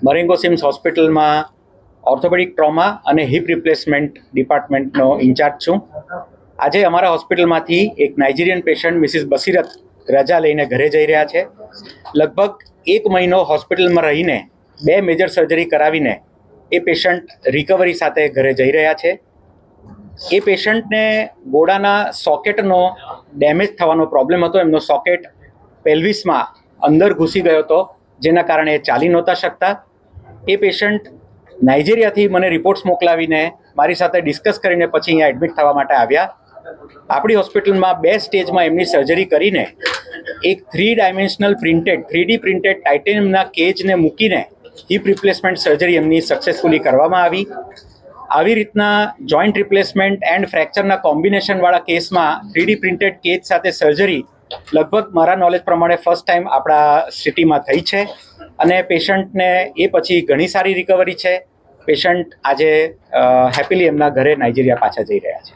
મરેંગો seems હોસ્પિટલમાં orthopaedic trauma અને heap replacement ડિપાર્ટમેન્ટનો in charge છું. આજે અમારા હોસ્પિટલમાંથી એક નાઇજીરિયન પેશન્ટ મિસિસ બસીરત રજા લઈને ઘરે જઈ રહ્યા છે. લગભગ 1 મહિનો હોસ્પિટલમાં રહીને 2 મેજર સર્જરી કરાવીને એ પેશન્ટ રિકવરી સાથે ઘરે જઈ રહ્યા છે. એ પેશન્ટને ગોડાના સોકેટનો ડેમેજ થવાનો પ્રોબ્લેમ હતો. એમનો સોકેટ પેલ્વિસમાં અંદર ઘૂસી ગયો હતો, જેના કારણે એ ચાલી નહોતા શકતા. એ પેશન્ટ નાઇજીરિયાથી મને રિપોર્ટ્સ મોકલાવીને મારી સાથે ડિસ્કસ કરીને પછી અહીંયા એડમિટ થવા માટે આવ્યા. આપણી હોસ્પિટલમાં 2 સ્ટેજમાં એમની સર્જરી કરીને એક 3D પ્રિન્ટેડ ટાઇટેનિયમના કેજને મૂકીને હિપ રિપ્લેસમેન્ટ સર્જરી એમની સક્સેસફુલી કરવામાં આવી. આવી રીતના જોઈન્ટ રિપ્લેસમેન્ટ એન્ડ ફ્રેક્ચરના કોમ્બિનેશનવાળા કેસમાં 3D પ્રિન્ટેડ કેજ સાથે સર્જરી લગભગ મારા નોલેજ પ્રમાણે ફર્સ્ટ ટાઈમ આપણા સિટીમાં થઈ છે અને પેશન્ટને એ પછી ઘણી સારી રિકવરી છે. પેશન્ટ આજે હેપીલી એમના ઘરે નાઇજીરિયા પાછા જઈ રહ્યા છે.